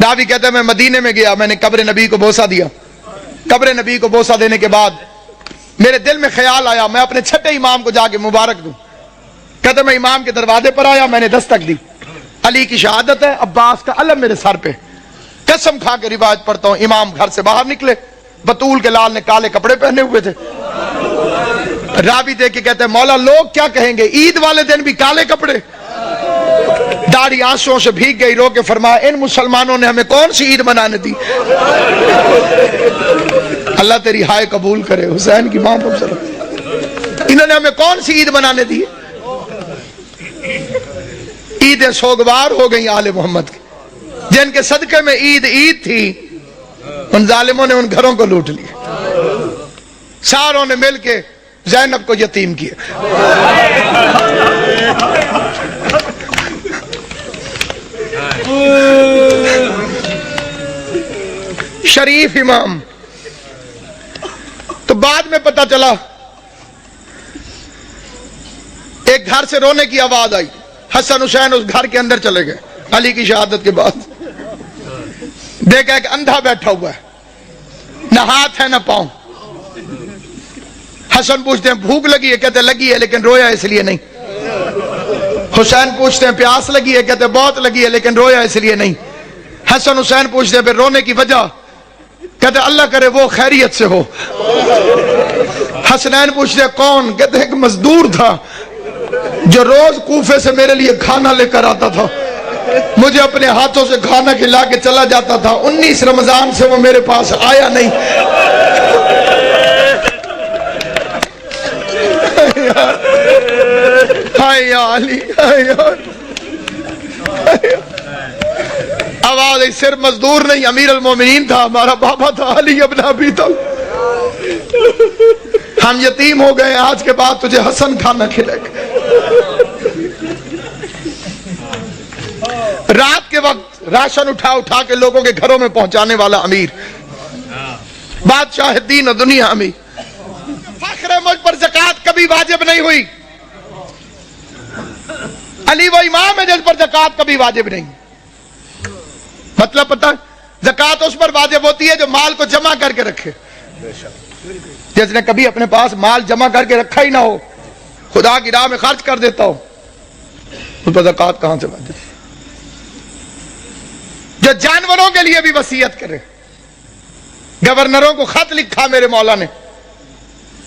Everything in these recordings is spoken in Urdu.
راوی کہتے ہیں میں مدینے میں گیا, میں نے قبر نبی کو بوسہ دیا. قبر نبی کو بوسہ دینے کے بعد میرے دل میں خیال آیا میں اپنے چھٹے امام کو جا کے مبارک دوں. کہتے میں امام کے دروازے پر آیا, میں نے دستک دی. علی کی شہادت ہے, عباس کا علم میرے سر پہ. قسم کھا کے روایت پڑھتا ہوں, امام گھر سے باہر نکلے, بطول کے لال نے کالے کپڑے پہنے ہوئے تھے. راوی دیکھ کے کہتے ہیں مولا لوگ کیا کہیں گے, عید والے دن بھی کالے کپڑے. داڑھی آنسوں سے بھیگ گئی, رو کے فرمایا ان مسلمانوں نے ہمیں کون سی عید منانے دی. اللہ تیری ہائے قبول کرے, حسین کی ماں پر انہوں نے ہمیں کون سی عید منانے دی. عیدیں سوگوار ہو گئی آل محمد کی, جن کے صدقے میں عید تھی ان ظالموں نے ان گھروں کو لوٹ لیا. ساروں نے مل کے زینب کو یتیم کیا. شریف امام. تو بعد میں پتہ چلا ایک گھر سے رونے کی آواز آئی, حسن حسین اس گھر کے اندر چلے گئے علی کی شہادت کے بعد. دیکھا ایک اندھا بیٹھا ہوا ہے, نہ ہاتھ ہے نہ پاؤں. حسن پوچھتے ہیں بھوک لگی ہے, کہتے لگی ہے لیکن رویا اس لیے نہیں. حسین پوچھتے ہیں پیاس لگی ہے, کہتے بہت لگی ہے لیکن رویا اس لیے نہیں. حسن حسین پوچھتے ہیں پھر رونے کی وجہ, کہتے اللہ کرے وہ خیریت سے ہو. حسنین پوچھتے ہیں کون, کہتے ایک مزدور تھا جو روز کوفے سے میرے لیے کھانا لے کر آتا تھا, مجھے اپنے ہاتھوں سے کھانا کھلا کے چلا جاتا تھا. 19 رمضان سے وہ میرے پاس آیا نہیں. ہائے یا علی, آواز صرف مزدور نہیں, امیر المومنین تھا, ہمارا بابا تھا علی ابن ابی طالب. ہم یتیم ہو گئے, آج کے بعد تجھے حسن کھانا کھلائے گا. رات کے وقت راشن اٹھا کے لوگوں کے گھروں میں پہنچانے والا امیر, بادشاہ دین و دنیا امیر. فخر مجھ پر زکوٰۃ کبھی واجب نہیں ہوئی. علی وہ امام ہے جس پر زکوٰۃ کبھی واجب نہیں. مطلب پتہ, زکوٰۃ اس پر واجب ہوتی ہے جو مال کو جمع کر کے رکھے. جس نے کبھی اپنے پاس مال جمع کر کے رکھا ہی نہ ہو, خدا کی راہ میں خرچ کر دیتا ہو, اس پر زکوٰۃ کہاں سے واجب. جو جانوروں کے لیے بھی وصیت کرے. گورنروں کو خط لکھا میرے مولا نے,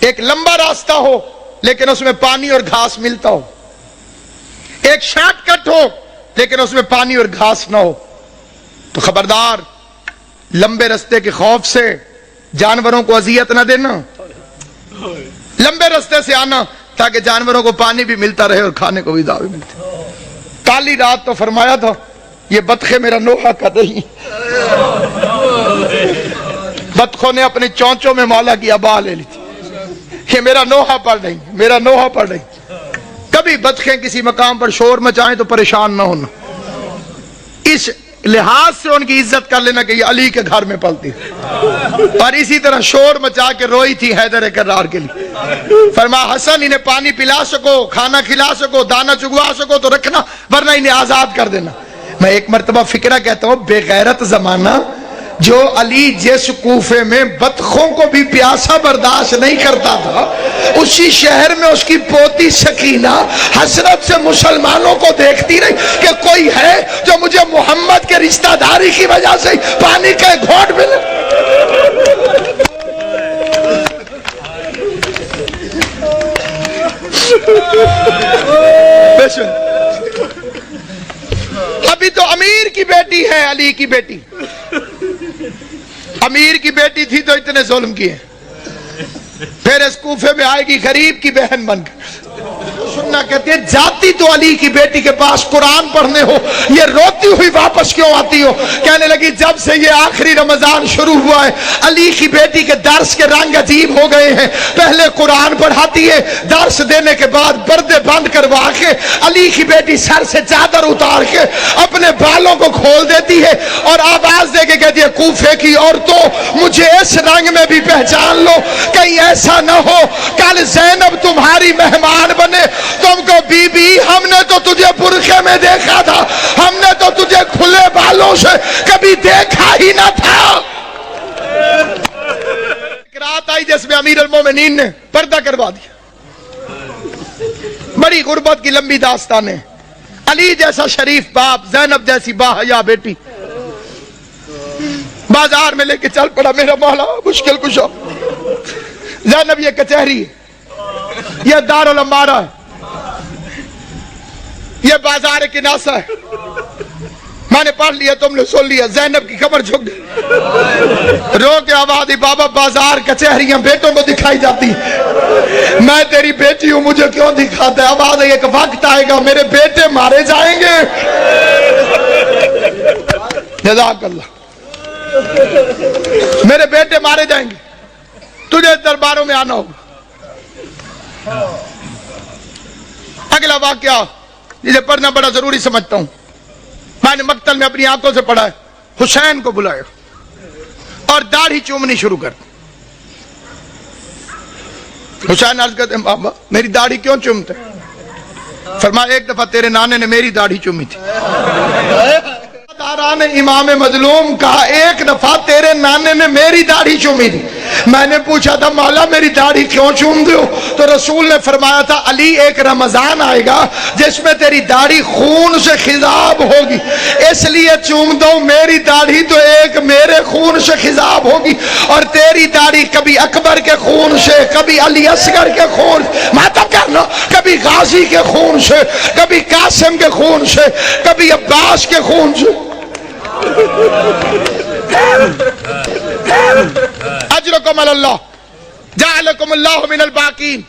ایک لمبا راستہ ہو لیکن اس میں پانی اور گھاس ملتا ہو, ایک شارٹ کٹ ہو لیکن اس میں پانی اور گھاس نہ ہو, تو خبردار لمبے راستے کے خوف سے جانوروں کو اذیت نہ دینا, لمبے راستے سے آنا تاکہ جانوروں کو پانی بھی ملتا رہے اور کھانے کو بھی دعوی ملتی. کالی رات تو فرمایا تھا یہ بطخیں میرا نوحہ کا نہیں. بطخوں نے اپنی چونچوں میں مولا کی ابا لے لی تھی, یہ میرا نوحہ پر نہیں, میرا نوحہ پر نہیں. کبھی بطخیں کسی مقام پر شور مچائیں تو پریشان نہ ہونا, اس لحاظ سے ان کی عزت کر لینا کہ یہ علی کے گھر میں پلتی. اور اسی طرح شور مچا کے روئی تھی حیدر کرار کے لیے. فرمایا حسن انہیں پانی پلا سکو, کھانا کھلا سکو, دانا چگوا سکو تو رکھنا, ورنہ انہیں آزاد کر دینا. میں ایک مرتبہ فکرہ کہتا ہوں, بے غیرت زمانہ جو علی جس کوفے میں بطخوں کو بھی پیاسا برداشت نہیں کرتا تھا, اسی شہر میں اس کی پوتی سکینہ حسرت سے مسلمانوں کو دیکھتی رہی کہ کوئی ہے جو مجھے محمد کے رشتہ داری کی وجہ سے پانی کا گھونٹ ملے. ابھی تو امیر کی بیٹی ہے علی کی بیٹی, امیر کی بیٹی تھی تو اتنے ظلم کیے, پھر اس کوفے میں آئے گی غریب کی بہن بن کر. سننا کہتے ہیں جاتی تو علی کی بیٹی کے پاس قرآن پڑھنے ہو, یہ روتی ہوئی واپس کیوں آتی ہو. کہنے لگی جب سے یہ آخری رمضان شروع ہوا ہے علی کی بیٹی کے درس کے رنگ عجیب ہو گئے ہیں. پہلے قرآن پڑھاتی ہے, درس دینے کے بعد پردے بند کروا کے علی کی بیٹی سر سے چادر اتار کے اپنے بالوں کو کھول دیتی ہے اور آواز دے کے کہتی ہے کوفے کی عورتوں مجھے اس رنگ میں بھی پہچان لو, کہیں ایسا نہ ہو کل زینب تمہاری مہمان بنے تم کو بیوی، ہم نے تو تجھے برقعے میں دیکھا تھا، ہم نے تو تجھے کھلے بالوں سے کبھی دیکھا ہی نہ تھا۔ ایک رات آئی جس میں امیر المومنین نے پردہ کروا دیا، بڑی غربت کی لمبی داستان ہے۔ علی جیسا شریف باپ، زینب جیسی باحیا بیٹی بازار میں لے کے چل پڑا، میرا مولا مشکل کشا۔ زینب یہ کچہری ہے، یہ دارالعمارہ ہے، یہ بازار کناسہ ہے، میں نے پڑھ لیا، تم نے سن لیا۔ زینب کی کمر جھک گئی، رو کے آواز دی، بابا بازار کچہریاں بیٹوں کو دکھائی جاتی، میں تیری بیٹی ہوں، مجھے کیوں دکھاتا ہے؟ آواز ہے، ایک وقت آئے گا میرے بیٹے مارے جائیں گے۔ جزاک اللہ، میرے بیٹے مارے جائیں گے، تجھے درباروں میں آنا ہوگا۔ اگلا واقعہ جسے پڑھنا بڑا ضروری سمجھتا ہوں، میں نے مقتل میں اپنی آنکھوں سے پڑھا ہے۔ حسین کو بلایا اور داڑھی چومنی شروع کر دی۔ حسین عرض کرتے ہیں، بابا میری داڑھی کیوں چومتے؟ فرمایا ایک دفعہ تیرے نانے نے میری داڑھی چومی تھی۔ داران امام مظلوم کہا ایک دفعہ تیرے نانے نے میری داڑھی چومی تھی۔ میں نے پوچھا تھا مولا میری داڑھی کیوں چوم دو؟ تو رسول نے فرمایا تھا علی ایک رمضان آئے گا جس میں تیری داڑھی خون سے خضاب ہوگی، اس لیے چوم دو میری داڑھی تو ایک میرے خون سے خضاب ہوگی، اور تیری داڑھی کبھی اکبر کے خون سے، کبھی علی اصغر کے خون، ماتم کرنا، کبھی غازی کے خون سے، کبھی قاسم کے خون سے، کبھی عباس کے خون سے۔ اجرکم اللہ جعلکم اللہ من الباقین،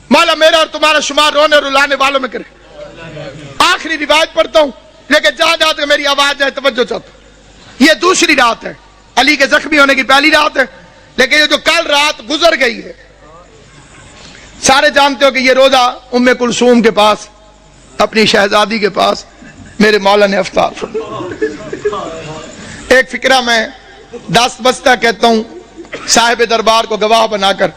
مولا میرا اور تمہارا شمار رونے رلانے والوں میں کرے۔ آخری روایت پڑھتا ہوں، لیکن جہاں جہاں تک میری آواز جائے توجہ چاہتا ہوں۔ یہ دوسری رات ہے، علی کے زخمی ہونے کی پہلی رات ہے، لیکن یہ جو کل رات گزر گئی ہے، سارے جانتے ہو کہ یہ روزہ ام کلثوم کے پاس، اپنی شہزادی کے پاس میرے مولا نے افطار فرمایا۔ ایک فکرہ میں دست بستہ کہتا ہوں صاحب دربار کو گواہ بنا کر،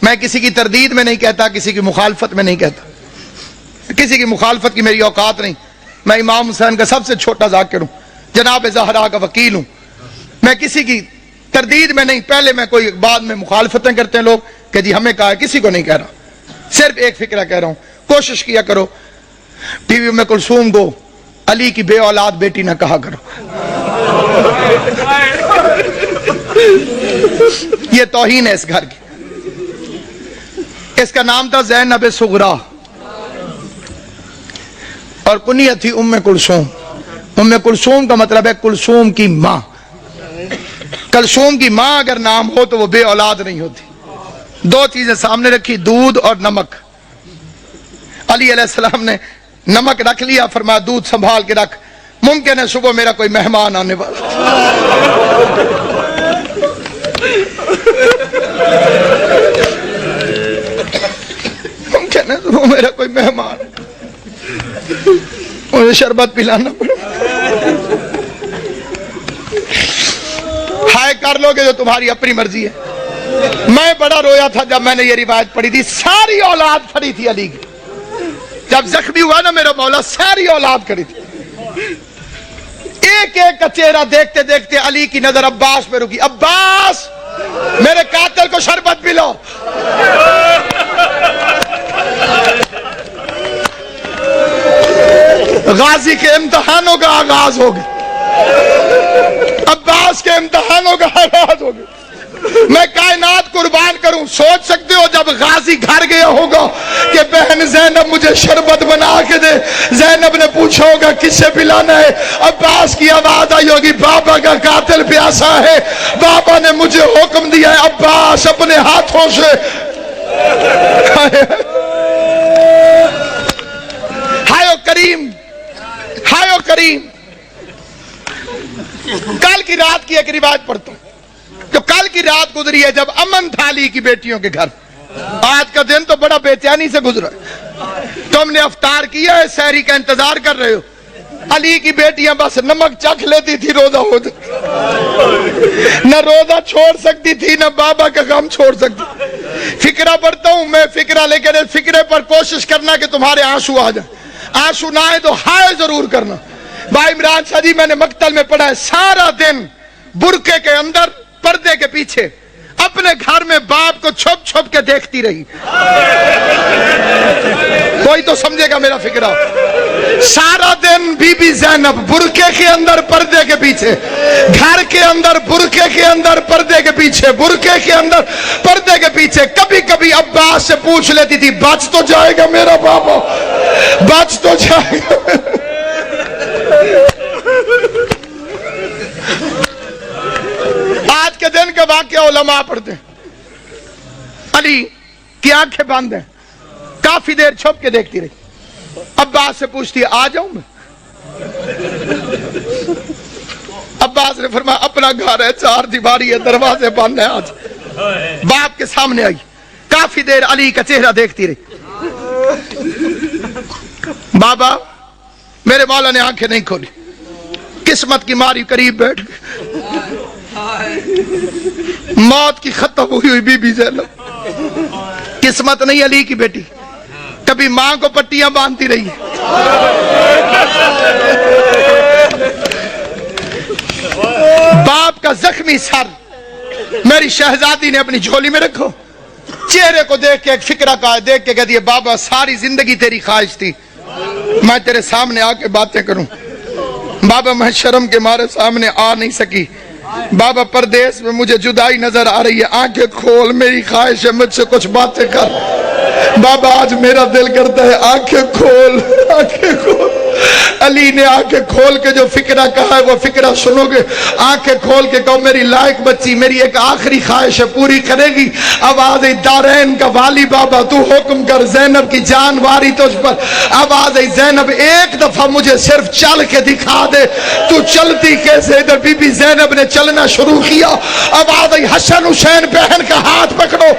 میں کسی کی تردید میں نہیں کہتا، کسی کی مخالفت میں نہیں کہتا، کسی کی مخالفت کی میری اوقات نہیں، میں امام حسین کا سب سے چھوٹا ذاکر ہوں، جناب زہرا کا وکیل ہوں، میں کسی کی تردید میں نہیں، پہلے میں کوئی بعد میں مخالفتیں کرتے ہیں لوگ کہ جی ہمیں کہا ہے، کسی کو نہیں کہہ رہا، صرف ایک فکرہ کہہ رہا ہوں، کوشش کیا کرو بیوی ام کلثوم کو علی کی بے اولاد بیٹی نہ کہا کرو، یہ توہین ہے اس گھر کی۔ اس کا نام تھا زینب صغرا اور کنیت تھی ام کلثوم۔ ام کلثوم کا مطلب ہے کلثوم کی ماں۔ کلثوم کی ماں اگر نام ہو تو وہ بے اولاد نہیں ہوتی۔ دو چیزیں سامنے رکھی، دودھ اور نمک۔ علی علیہ السلام نے نمک رکھ لیا، فرمایا دودھ سنبھال کے رکھ، ممکن ہے صبح میرا کوئی مہمان آنے والا، ممکن ہے صبح میرا کوئی مہمان، مجھے شربت پلانا پڑے۔ ہائے کر لو گے جو تمہاری اپنی مرضی ہے۔ میں بڑا رویا تھا جب میں نے یہ روایت پڑھی تھی، ساری اولاد کھڑی تھی علی کی، جب زخمی ہوا نا میرا مولا ساری اولاد کھڑی تھی، ایک ایک کا چہرہ دیکھتے دیکھتے علی کی نظر عباس پہ رکی، عباس میرے قاتل کو شربت پلاؤ۔ غازی کے امتحانوں کا آغاز ہو گیا، عباس کے امتحانوں کا آغاز ہو گیا۔ میں کائنات قربان کروں، سوچ سکتے ہو جب غازی گھر گیا ہوگا کہ بہن زینب مجھے شربت بنا کے دے، زینب نے پوچھا ہوگا کس سے پلانا ہے، عباس کی آواز آئی ہوگی بابا کا قاتل پیاسا ہے، بابا نے مجھے حکم دیا ہے عباس اپنے ہاتھوں سے۔ ہائے کریم، ہائے کریم۔ کل کی رات کی ایک روایت پڑھتا ہوں، جو کل کی رات گزری ہے جب امن تھا علی کی بیٹیوں کے گھر۔ آج کا دن تو بڑا بے چینی سے گزرا ہے، تم نے افطار کیا ہے، سحری کا انتظار کر رہے ہو، علی کی بیٹیاں بس نمک چکھ لیتی تھی روزہ ہو جاتا، نہ روزہ چھوڑ سکتی تھی نہ بابا کا غم چھوڑ سکتی، فکرہ پڑھتا ہوں میں فکرہ، لیکن اس فکرے پر کوشش کرنا کہ تمہارے آنسو آ جائیں، آنسو نہ آئے تو ہائے ضرور کرنا۔ بھائی عمران شاہ جی میں نے مقتل میں پڑھا ہے، سارا دن برقعے کے اندر پردے کے پیچھے اپنے گھر میں باپ کو چھپ چھپ کے دیکھتی رہی۔ کوئی تو سمجھے گا میرا فکرہ۔ سارا دن بی بی زینب برقعے کے اندر پردے کے پیچھے، گھر کے اندر برقعے کے اندر پردے کے پیچھے، برقعے کے اندر پردے کے پیچھے۔ کبھی کبھی عباس سے پوچھ لیتی تھی بچ تو جائے گا میرا بابا، بچ تو جائے گا۔ آج کے دن کا واقعہ علماء پڑھتے ہیں، علی کی آنکھیں بند ہیں، کافی دیر چھپ کے دیکھتی رہی۔ عباس سے پوچھتی ہے آ جاؤں میں؟ عباس نے فرمایا اپنا گھر ہے، چار دیواری ہے، دروازے بند ہیں، آج۔ باپ کے سامنے آئی، کافی دیر علی کا چہرہ دیکھتی رہی۔ بابا میرے مولا نے آنکھیں نہیں کھولی، قسمت کی ماری قریب بیٹھ گئے، موت کی ختم ہوئی ہوئی بی بی زینب۔ قسمت نہیں علی کی بیٹی، کبھی ماں کو پٹیاں باندھتی رہی ہے، باپ کا زخمی سر میری شہزادی نے اپنی جھولی میں رکھو۔ چہرے کو دیکھ کے ایک فکرہ کا دیکھ کے کہتی ہے بابا ساری زندگی تیری خواہش تھی میں تیرے سامنے آ کے باتیں کروں، بابا میں شرم کے مارے سامنے آ نہیں سکی، بابا پردیس میں مجھے جدائی نظر آ رہی ہے، آنکھیں کھول، میری خواہش ہے مجھ سے کچھ باتیں کر۔ بابا آج میرا دل کرتا ہے آنکھیں کھول، آنکھیں کھول۔ علی نے آنکھیں کھول کے جو فکرہ کہا ہے وہ فکرہ سنو گے، آنکھیں کھول کے کہو میری لائق بچی میری ایک آخری خواہش ہے پوری کرے گی۔ آواز دارین کا والی بابا تو حکم کر، زینب کی جان واری تجھ پر۔ آواز زینب ایک دفعہ مجھے صرف چل کے دکھا دے، تو چلتی کیسے؟ ادھر بی بی زینب نے چلنا شروع کیا۔ آواز حسن حسین بہن کا ہاتھ پکڑو،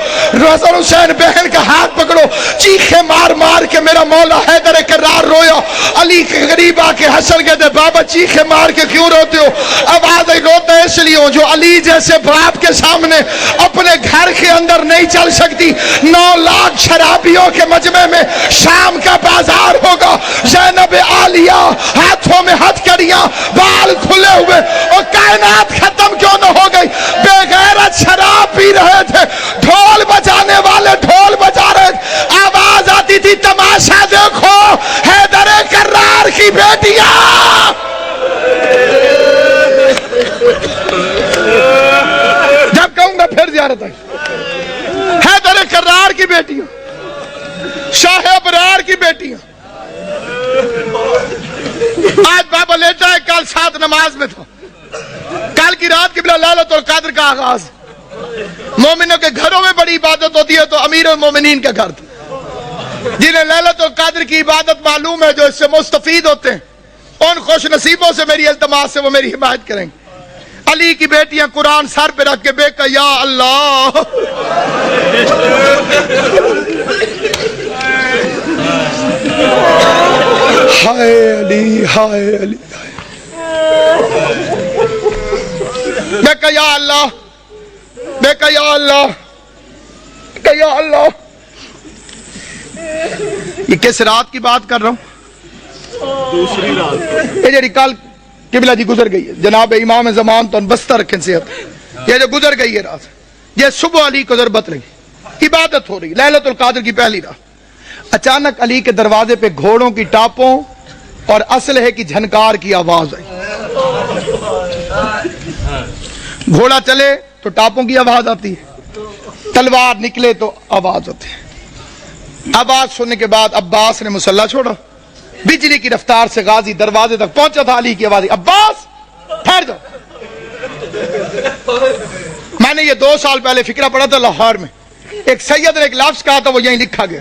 حسن حسین بہن کا ہاتھ پکڑو، چیخے مار مار کے میرا مولا حیدر کرار رویا۔ علی کے قریب آ کے حسن کہتے بابا چیخے مار کے کیوں روتے ہو؟ آواز روتا اس لیے ہوں جو علی جیسے باپ کے سامنے اپنے گھر کے اندر نہیں چل سکتی۔ 9 لاکھ شرابیوں کے مجمع میں شام کا بازار ہوگا، زینب عالیہ ہاتھوں میں ہتھکڑیاں، بال کھلے ہوئے، اور کائنات ختم کیوں نہ ہو گئی؟ بے غیرت شراب پی رہے تھے، ڈھول بجانے والے ڈھول بجا رہے تھے، آواز آتی تھی تماشا دیکھو حیدر کرار کی بیٹیاں۔ جب کہوں گا پھر زیارت آئی، حیدر کرار کی بیٹیاں، شاہ ابرار کی بیٹیاں۔ آج بابا لیٹا ہے، کل 7 نماز میں تھا، کل کی رات قبلہ لیلۃ القدر کا آغاز۔ مومنوں کے گھروں میں بڑی عبادت ہوتی ہے تو امیر المومنین کا گھر تھا، جنہیں لیلۃ القدر کی عبادت معلوم ہے، جو اس سے مستفید ہوتے ہیں، ان خوش نصیبوں سے میری التماس سے وہ میری حمایت کریں گے۔ علی کی بیٹیاں قرآن سر پہ رکھ کے بے کہ یا اللہ ہائے علی، ہائے علی، بے کہ یا اللہ، بے کہ یا اللہ، کہ یا اللہ۔ یہ کس رات کی بات کر رہا ہوں؟ دوسری رات، یہ جو کل قبلہ جی گزر گئی ہے، جناب امام زمان تو بستہ رکھیں صحت، یہ جو گزر گئی ہے رات، یہ صبح علی کو ضربت لگی، عبادت ہو رہی لیلۃ القدر کی پہلی رات، اچانک علی کے دروازے پہ گھوڑوں کی ٹاپوں اور اسلحے کی جھنکار کی آواز آئی۔ گھوڑا چلے تو ٹاپوں کی آواز آتی ہے، تلوار نکلے تو آواز ہوتی ہے۔ آواز سننے کے بعد عباس نے مسلح چھوڑا، بجلی کی رفتار سے غازی دروازے تک پہنچا تھا، علی کی آواز عباس ٹھہر جاؤ۔ میں نے یہ 2 سال پہلے فکرہ پڑھا تھا لاہور میں، ایک سید نے ایک لفظ کہا تھا، وہ یہیں لکھا گیا،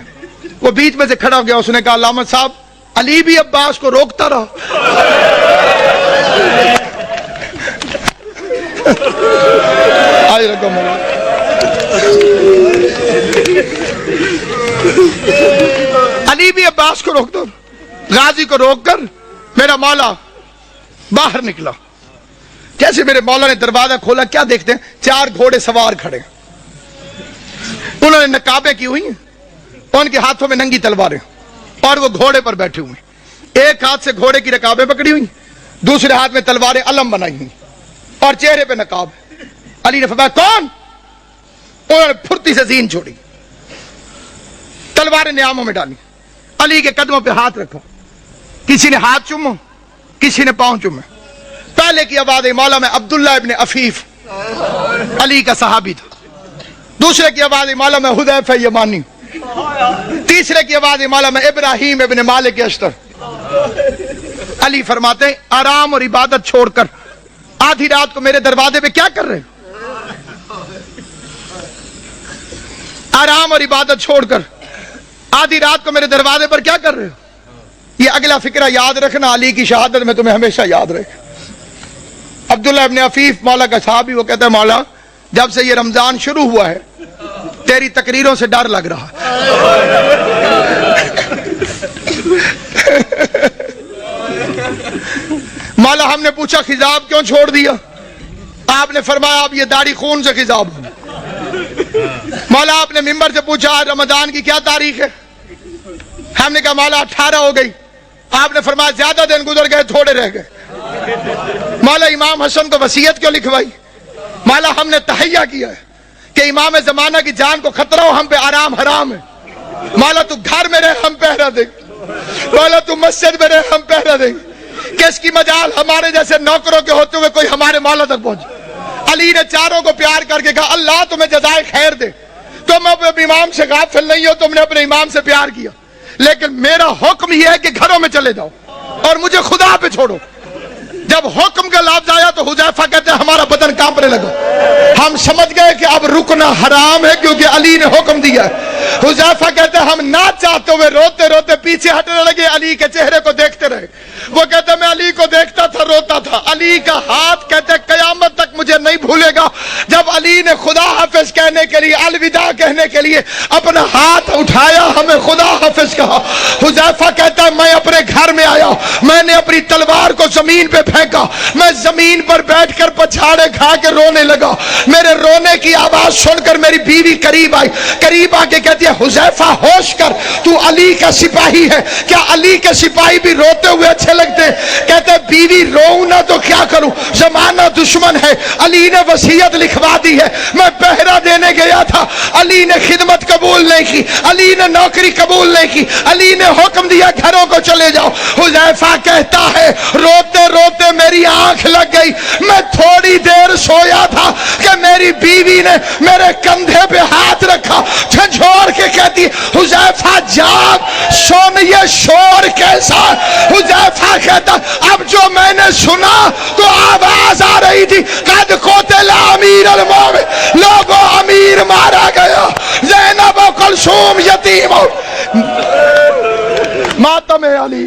وہ بیچ میں سے کھڑا ہو گیا، اس نے کہا علامہ صاحب علی بھی عباس کو روکتا رہا۔ آج رقم علی بھی عباس کو روک دو، غازی کو روک کر میرا مولا باہر نکلا۔ جیسے میرے مولا نے دروازہ کھولا، کیا دیکھتے ہیں؟ 4 گھوڑے سوار کھڑے، انہوں نے نقابیں کی ہوئی ہیں, ان کے ہاتھوں میں ننگی تلواریں, اور وہ گھوڑے پر بیٹھے ہوئے, ایک ہاتھ سے گھوڑے کی رکابیں پکڑی ہوئی, دوسرے ہاتھ میں تلواریں علم بنائی ہوئی, اور چہرے پہ نقاب. علی نے فرمایا کون؟ انہوں نے پھرتی سے زین چھوڑی, تلواریں نیاموں میں ڈالی, علی کے قدموں پہ ہاتھ رکھا, کسی نے ہاتھ چومو, کسی نے پاؤں چومے. پہلے کی آواز مولا میں عبداللہ ابن عفیف علی کا صحابی تھا, دوسرے کی آواز مولا میں حذیفہ یمانی, تیسرے کی آواز مولا میں ابراہیم ابن مالک اشتر. علی فرماتے ہیں آرام اور عبادت چھوڑ کر آدھی رات کو میرے دروازے پہ کیا کر رہے ہو؟ آرام اور عبادت چھوڑ کر آدھی رات کو میرے دروازے پر کیا کر رہے ہو؟ یہ اگلا فکرہ یاد رکھنا, علی کی شہادت میں تمہیں ہمیشہ یاد رہے. عبداللہ ابن عفیف مولا کا صحابی, وہ کہتا ہے مولا جب سے یہ رمضان شروع ہوا ہے تیری تقریروں سے ڈر لگ رہا ہے. مولا ہم نے پوچھا خضاب کیوں چھوڑ دیا؟ آپ نے فرمایا اب یہ داڑھی خون سے خضاب ہو. مولا آپ نے ممبر سے پوچھا آج رمضان کی کیا تاریخ ہے؟ ہم نے کہا مولا 18 ہو گئی. آپ نے فرمایا زیادہ دن گزر گئے, تھوڑے رہ گئے. مولا امام حسن کو وصیت کیوں لکھوائی؟ مولا ہم نے تہیہ کیا ہے کہ امام زمانہ کی جان کو خطرہ ہو, ہم پہ آرام حرام ہے. مولا تو گھر میں رہے ہم پہرا دیں, مولا تو مسجد میں رہے ہم پہرا دیں. کس کی مجال ہمارے جیسے نوکروں کے ہوتے ہوئے کوئی ہمارے مولا تک پہنچے. علی نے چاروں کو پیار کر کے کہا اللہ تمہیں جزائے خیر دے, تم اپنے امام سے غافل نہیں ہو, تم نے اپنے امام سے پیار کیا, لیکن میرا حکم یہ ہے کہ گھروں میں چلے جاؤ اور مجھے خدا پہ چھوڑو. جب حکم کا لفظ آیا تو حذیفہ کہتے ہیں ہمارا بدن کانپنے لگا. ہم سمجھ گئے کہ اب رکنا حرام ہے کیونکہ علی نے حکم دیا ہے. حذیفہ کہتے ہیں ہم نہ چاہتے ہوئے روتے روتے پیچھے ہٹنے لگے, علی کے چہرے کو دیکھتے رہے. وہ کہتے ہیں میں علی کو دیکھتا تھا روتا تھا. علی کا ہاتھ کہتے ہیں قیامت تک مجھے نہیں بھولے گا جب علی نے خدا حافظ کہنے کے لیے, الوداع کہنے کے لیے اپنا ہاتھ اٹھایا, ہمیں خدا حافظ کہا. حذیفہ کہتا ہے میں اپنے گھر میں آیا, میں نے اپنی تلوار کو زمین پہ پھینکا, میں زمین پر بیٹھ کر پچھاڑے کھا کے رونے لگا. میرے رونے کی آواز سن کر میری بیوی قریب آئی, قریب آ کے کہتی ہے حذیفہ ہوش کر, تو علی کا سپاہی ہے, کیا علی کے سپاہی بھی روتے ہوئے اچھے لگتے ہیں؟ کہتے بیوی روؤں نہ تو کیا کروں, زمانہ دشمن ہے, علی نے وصیت لکھوا دی ہے, میں پہرا دینے گیا تھا, علی نے خدمت قبول نہیں کی, علی نے نوکری قبول نہیں کی, علی نے حکم دیا گھروں کو چلے جاؤ. حذیفہ کہتا ہے روتے روتے میری آنکھ لگ گئی, میں تھوڑی دیر سویا تھا کہ میری بیوی نے میرے کندھے پہ ہاتھ رکھا, جھنجھوڑ کے کہتی حذیفہ جاگ, سن یہ شور کیسا. حذیفہ کہتا اب جو میں نے سنا تو آواز آ رہی تھی قد قتل امیر المومن, لوگوں امیر مارا گیا, زینب و کلثوم یتیم, ماتم علی.